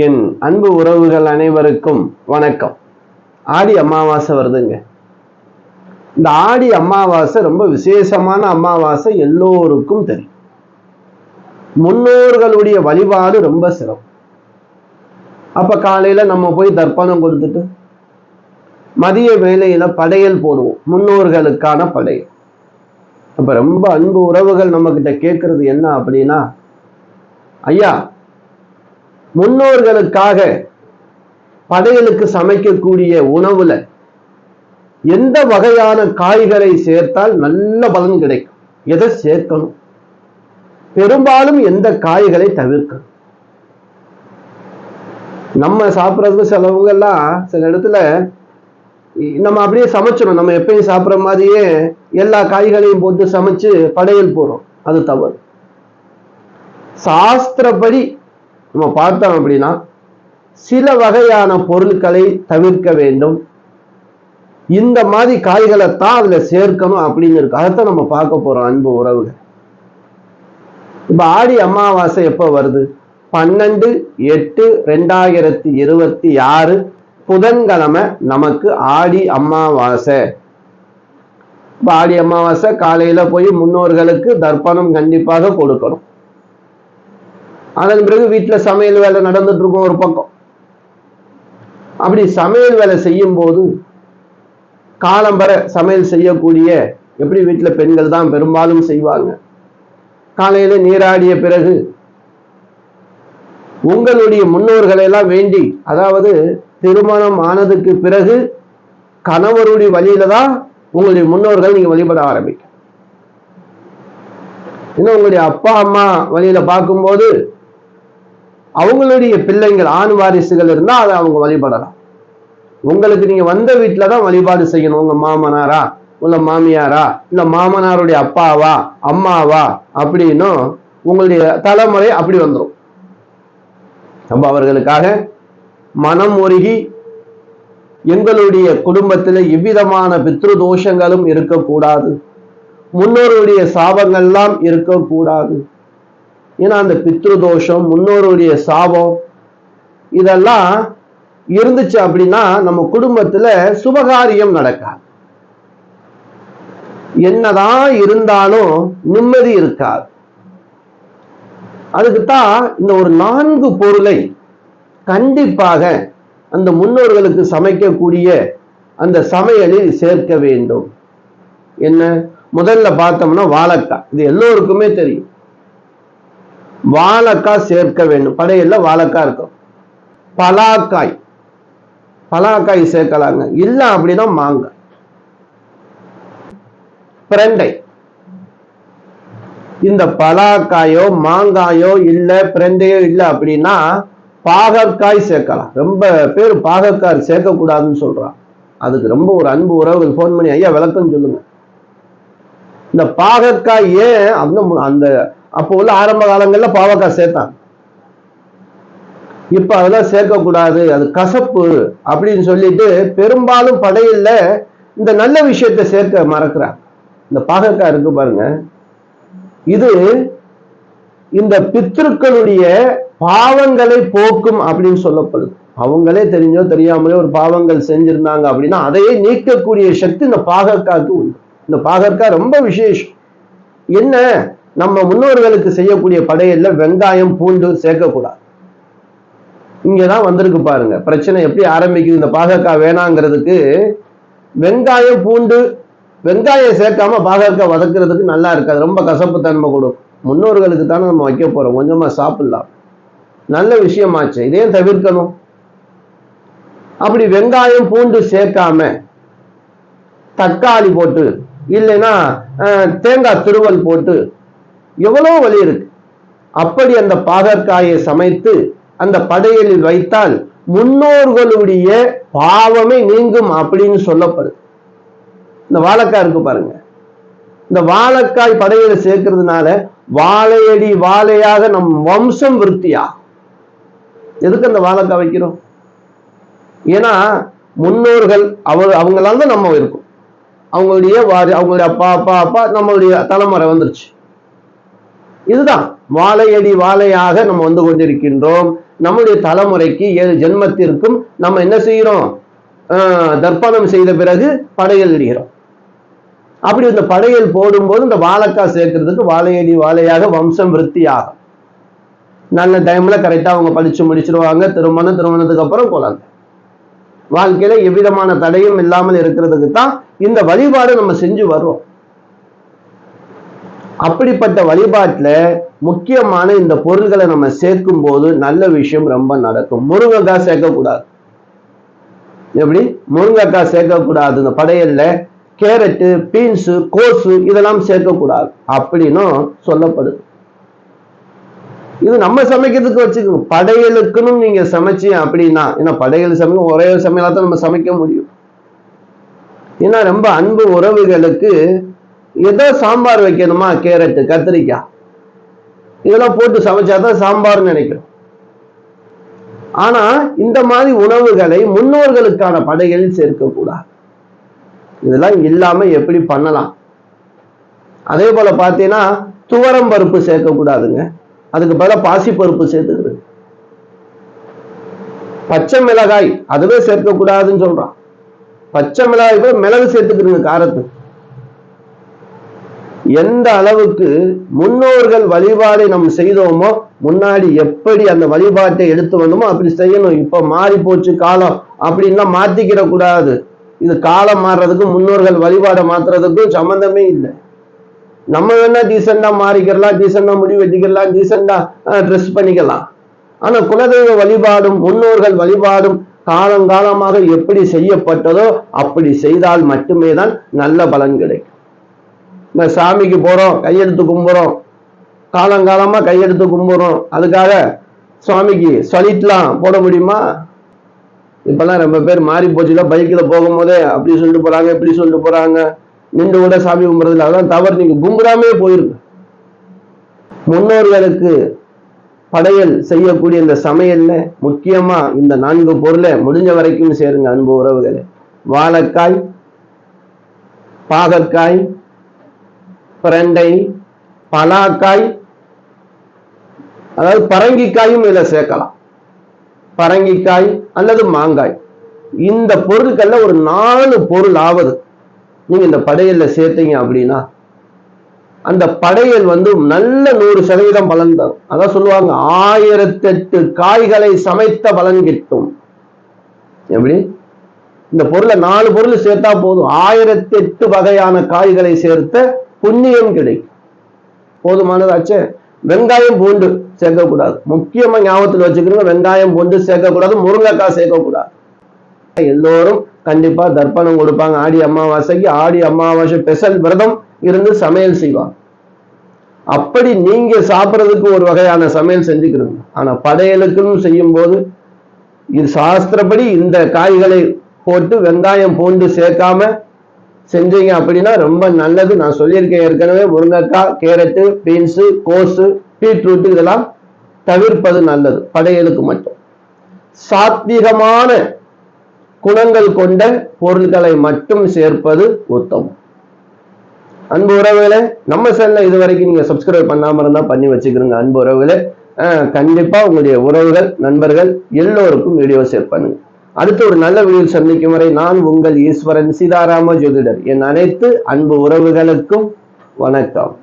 என் அன்பு உறவுகள் அனைவருக்கும் வணக்கம். ஆடி அமாவாசை வருதுங்க. இந்த ஆடி அமாவாசை ரொம்ப விசேஷமான அமாவாசை, எல்லோருக்கும் தெரியும். முன்னோர்களுடைய வழிபாடு ரொம்ப சிறப்பு. அப்ப காலையில நம்ம போய் தர்ப்பணம் கொடுத்துட்டு மதிய வேளையில படையல் போடுவோம், முன்னோர்களுக்கான படையல். அப்ப ரொம்ப அன்பு உறவுகள் நம்ம கிட்ட கேட்கறது என்ன அப்படின்னா, ஐயா, முன்னோர்களுக்காக படையலுக்கு சமைக்கக்கூடிய உணவுல எந்த வகையான காய்களை சேர்த்தால் நல்ல பலன் கிடைக்கும், எதை சேர்க்கணும், பெரும்பாலும் எந்த காய்களை தவிர்க்கணும். நம்ம சாப்பிட்றதுக்கு சிலவங்க எல்லாம் சில இடத்துல நம்ம அப்படியே சமைச்சிடும், நம்ம எப்பயும் சாப்பிட்ற மாதிரியே எல்லா காய்களையும் போட்டு சமைச்சு படையல் போறோம். அது தவறு. சாஸ்திரப்படி நம்ம பார்த்தோம் அப்படின்னா சில வகையான பொருட்களை தவிர்க்க வேண்டும். இந்த மாதிரி காய்களை தான் அதுல சேர்க்கணும் அப்படின்னு இருக்கு. அதைத்தான் நம்ம பார்க்க போறோம் அன்பு உறவுகள். இப்ப ஆடி அமாவாசை எப்ப வருது? 12/8/2026 புதன்கிழமை நமக்கு ஆடி அமாவாசை. ஆடி அமாவாசை காலையில போய் முன்னோர்களுக்கு தர்ப்பணம் கண்டிப்பாக கொடுக்கணும். அதன் பிறகு வீட்டுல சமையல் வேலை நடந்துட்டு இருக்கும் ஒரு பக்கம். அப்படி சமையல் வேலை செய்யும் போது காலம்பர சமையல் செய்யக்கூடிய, எப்படி வீட்டுல பெண்கள் தான் பெரும்பாலும் செய்வாங்க, காலையில நீராடிய பிறகு உங்களுடைய முன்னோர்களை எல்லாம் வேண்டி, அதாவது திருமணம் ஆனதுக்கு பிறகு கணவருடைய வழியில தான் உங்களுடைய முன்னோர்கள் நீங்க வழிபட ஆரம்பிக்க. இன்னும் உங்களுடைய அப்பா அம்மா வழியில பார்க்கும்போது அவங்களுடைய பிள்ளைங்கள் ஆண் வாரிசுகள் இருந்தா அதை அவங்க வழிபடலாம். உங்களுக்கு நீங்க வந்த வீட்டுல தான் வழிபாடு செய்யணும். உங்க மாமனாரா உள்ள மாமியாரா இல்ல மாமனாருடைய அப்பாவா அம்மாவா அப்படின்னும் உங்களுடைய தலைமுறை அப்படி வந்துடும். நம்ம அவர்களுக்காக மனம் உருகி, எங்களுடைய குடும்பத்துல எவ்விதமான பித்ரு தோஷங்களும் இருக்கக்கூடாது, முன்னோருடைய சாபங்கள்லாம் இருக்கக்கூடாது. ஏன்னா அந்த பித்ரு தோஷம், முன்னோருடைய சாபம் இதெல்லாம் இருந்துச்சு அப்படின்னா நம்ம குடும்பத்துல சுபகாரியம் நடக்காது. என்னதான் இருந்தாலும் நிம்மதி இருக்காது. அதுக்குத்தான் இந்த ஒரு 4 பொருளை கண்டிப்பாக அந்த முன்னோர்களுக்கு சமைக்கக்கூடிய அந்த சமையலில் சேர்க்க வேண்டும். என்ன? முதல்ல பார்த்தோம்னா வாழைக்காய். இது எல்லோருக்குமே தெரியும். வாழைக்காய் சேர்க்க வேண்டும். படையல்ல வாழைக்காய் இருக்கும். பலாக்காய், பலாக்காய் சேர்க்கலாங்க. இல்ல அப்படின்னா மாங்காய், பிரண்டை. இந்த பலாக்காயோ மாங்காயோ இல்ல பிரண்டையோ இல்ல அப்படின்னா பாகற்காய் சேர்க்கலாம். ரொம்ப பேர் பாகற்காய் சேர்க்க கூடாதுன்னு சொல்றான். அதுக்கு ரொம்ப ஒரு அன்பு உறவுகள் போன் பண்ணி, ஐயா விளக்கம் சொல்லுங்க. இந்த பாகற்காய் ஏன் அந்த அப்போ உள்ள ஆரம்ப காலங்கள்ல பாவக்காய் சேர்த்தாங்க. இப்ப அதெல்லாம் சேர்க்கக்கூடாது, அது கசப்பு அப்படின்னு சொல்லிட்டு பெரும்பாலும் படையில இந்த நல்ல விஷயத்தை சேர்க்க மறக்கிறாங்க. இந்த பாகற்காய் இருக்கு பாருங்க, இது இந்த பித்ருக்களுடைய பாவங்களை போக்கும் அப்படின்னு சொல்லப்படுது. அவங்களே தெரிஞ்சோ தெரியாமலே ஒரு பாவங்கள் செஞ்சிருந்தாங்க அப்படின்னா அதையே நீக்கக்கூடிய சக்தி இந்த பாகற்காய்க்கு உண்டு. இந்த பாகற்காய் ரொம்ப விசேஷம். என்ன? நம்ம முன்னோர்களுக்கு செய்யக்கூடிய படையல்ல வெங்காயம் பூண்டு சேர்க்கக்கூடாது. இங்கதான் வந்திருக்கு பாருங்க பிரச்சனை எப்படி ஆரம்பிக்குது. இந்த பாகற்காய் வேணாங்கிறதுக்கு வெங்காயம் பூண்டு, வெங்காயம் சேர்க்காம பாகற்காய் வதக்குறதுக்கு நல்லா இருக்காது, ரொம்ப கசப்பு தன்மை கொடுக்கும். முன்னோர்களுக்கு தானே நம்ம வைக்க போறோம், கொஞ்சமா சாப்பிடலாம், நல்ல விஷயமாச்சு, இதையும் தவிர்க்கணும். அப்படி வெங்காயம் பூண்டு சேர்க்காம தக்காளி போட்டு இல்லைன்னா தேங்காய் துருவல் போட்டு எவ்வளவு வழி இருக்கு. அப்படி அந்த பாகற்காயை சமைத்து அந்த படையலில் வைத்தால் முன்னோர்களுடைய பாவமே நீங்கும் அப்படின்னு சொல்லப்படுது. இந்த வாழைக்காய் இருக்கு பாருங்க, இந்த வாழைக்காய் படையலை சேர்க்கிறதுனால வாழையடி வாழையாக நம் வம்சம் விருத்தியா. எதுக்கு அந்த வாழைக்காய் வைக்கிறோம்? ஏன்னா முன்னோர்கள் அவங்களால தான் நம்ம இருக்கும். அவங்களுடைய அப்பா அப்பா அப்பா நம்மளுடைய தலைமுறை வந்துருச்சு. இதுதான் வாழையடி வாழையாக நம்ம வந்து கொண்டிருக்கின்றோம். நம்முடைய தலைமுறைக்கு 7 ஜென்மத்திற்கும் நம்ம என்ன செய்யறோம்? தர்ப்பணம் செய்த பிறகு படையல் இடுகிறோம். அப்படி இந்த படையல் போடும்போது இந்த வாழைக்காய் சேர்க்கறதுக்கு வாழையடி வாழையாக வம்சம் விருத்தியாகும். நல்ல டைம்ல கரெக்டா அவங்க படிச்சு முடிச்சிருவாங்க. திருமணத்துக்கு அப்புறம் குழந்தை. வாழ்க்கையில எவ்விதமான தடையும் இல்லாமல் இருக்கிறதுக்கு தான் இந்த வழிபாடு நம்ம செஞ்சு வர்றோம். அப்படிப்பட்ட வழிபாட்டுல முக்கியமான இந்த பொருள்களை நம்ம சேர்க்கும் போது நல்ல விஷயம் ரொம்ப நடக்கும். முருங்கைக்காய் சேர்க்கக்கூடாது. எப்படி? முருங்கைக்காய் சேர்க்கக்கூடாது. இந்த படையல்ல கேரட்டு, பீன்ஸு, கோஸு இதெல்லாம் சேர்க்கக்கூடாது அப்படின்னும் சொல்லப்படுது. இது நம்ம சமைக்கிறதுக்கு வச்சுக்கணும். படையலுக்குன்னு நீங்க சமைச்சீங்க அப்படின்னா, ஏன்னா படையல் சமைக்க ஒரே சமையலாத்தான் நம்ம சமைக்க முடியும். ஏன்னா ரொம்ப அன்பு உறவுகளுக்கு ஏதோ சாம்பார் வைக்கணுமா, கேரட்டு, கத்திரிக்காய் இதெல்லாம் போட்டு சமைச்சாதான் சாம்பார்னு நினைக்கிறோம். ஆனா இந்த மாதிரி உணவுகளை முன்னோர்களுக்கான படைகளில் சேர்க்கக்கூடாது. இதெல்லாம் இல்லாம எப்படி பண்ணலாம்? அதே போல பார்த்தீங்கன்னா துவரம் பருப்பு சேர்க்கக்கூடாதுங்க. அதுக்கு பதிலா பாசி பருப்பு சேர்த்துக்கிறது. பச்சை மிளகாய் அதுவே சேர்க்கக்கூடாதுன்னு சொல்றான். பச்சை மிளகாய் கூட மிளகு சேர்த்துக்கிறீங்க காரத்துக்கு. எந்த அளவுக்கு முன்னோர்கள் வழிபாடை நம்ம செய்தோமோ, முன்னாடி எப்படி அந்த வழிபாட்டை எடுத்து வந்தோமோ அப்படி செய்யணும். இப்ப மாறி போச்சு காலம் அப்படின்னா மாத்திக்கிற கூடாது. இது காலம் மாறுறதுக்கு முன்னோர்கள் வழிபாடை மாத்துறதுக்கும் சம்பந்தமே இல்லை. நம்ம வேணா டீசெண்டா மாறிக்கலாம், டீசெண்டா முடி வெட்டிக்கலாம், டீசெண்டா ட்ரெஸ் பண்ணிக்கலாம். ஆனா குலதெய்வ வழிபாடும் முன்னோர்கள் வழிபாடும் காலங்காலமாக எப்படி செய்யப்பட்டதோ அப்படி செய்தால் மட்டுமே தான் நல்ல பலன் கிடைக்கும். சாமிக்கு போறோம், கையெடுத்து கும்புறோம், காலங்காலமா கையெடுத்து கும்புறோம், அதுக்காக சுவாமிக்கு சொல்லிட்டுலாம் போட முடியுமா? இப்பெல்லாம் ரொம்ப பேர் மாறி போச்சுல, பைக்கில் போகும்போதே அப்படி சொல்லிட்டு போறாங்க, இப்படி சொல்லிட்டு போறாங்க, நின்று கூட சாமி கும்புறதுல. அதெல்லாம் தவறு. நீங்க கும்புறாமே போயிருக்கு. முன்னோர்களுக்கு படையல் செய்யக்கூடிய இந்த சமையல்ல முக்கியமா இந்த 4 பொருளை முடிஞ்ச வரைக்கும் சேருங்க அன்பு உறவுகளே. வாழைக்காய், பாகற்காய், பிரண்டை, பலாக்காய், அதாவது பரங்கிக்காயும் இதுல சேர்க்கலாம். பரங்கிக்காய் அல்லது மாங்காய். இந்த பொருட்கள்ல ஒரு 4 பொருள் ஆவது நீங்க இந்த படையல்ல சேர்த்தீங்க அப்படின்னா அந்த படையல் நல்ல 100% பலன் தரும். அதான் சொல்லுவாங்க 1008 காய்களை சமைத்த பலன் கிட்டும். எப்படி? இந்த பொருளை 4 பொருள் சேர்த்தா போதும், 1008 வகையான காய்களை சேர்த்த புண்ணியம் கிடைக்கும். போதுமானதாச்சு. வெங்காயம் பூண்டு சேர்க்கக்கூடாது. முக்கியமா ஞாபகத்தில் வச்சுக்கிறோங்க, வெங்காயம் பூண்டு சேர்க்கக்கூடாது. முருங்கைக்காய் சேர்க்கக்கூடாது. எல்லோரும் கண்டிப்பா தர்ப்பணம் கொடுப்பாங்க. ஆடி அமாவாசைக்கு ஆடி அமாவாசை ஸ்பெஷல் விரதம் இருந்து சமையல் செய்வாங்க. அப்படி நீங்க சாப்பிட்றதுக்கு ஒரு வகையான சமையல் செஞ்சுக்கிறீங்க. ஆனா படையலுக்குன்னு செய்யும் போது இது சாஸ்திரப்படி இந்த காய்களை போட்டு வெங்காயம் பூண்டு சேர்க்காம செஞ்சீங்க அப்படின்னா ரொம்ப நல்லது. நான் சொல்லியிருக்கேன் ஏற்கனவே, முருங்கைக்காய், கேரட்டு, பீன்ஸு, கோஸு, பீட்ரூட் இதெல்லாம் தவிர்ப்பது நல்லது படையலுக்கு மட்டும். சாத்வீகமான குணங்கள் கொண்ட பொருட்களை மட்டும் சேர்ப்பது உத்தமம். அன்பு உறவுகளே, நம்ம சேனலை இதுவரைக்கும் நீங்க சப்ஸ்கிரைப் பண்ணாம இருந்தா பண்ணி வச்சுக்கிறீங்க அன்பு உறவுகளே. கண்டிப்பா உங்களுடைய உறவுகள், நண்பர்கள் எல்லோருக்கும் வீடியோ ஷேர் பண்ணுங்க. அடுத்து ஒரு நல்ல வீடியோ சந்திக்கும் வரை நான் உங்கள் ஈஸ்வரன் சீதாராம ஜோதிடர். என் அனைத்து அன்பு உறவுகளுக்கும் வணக்கம்.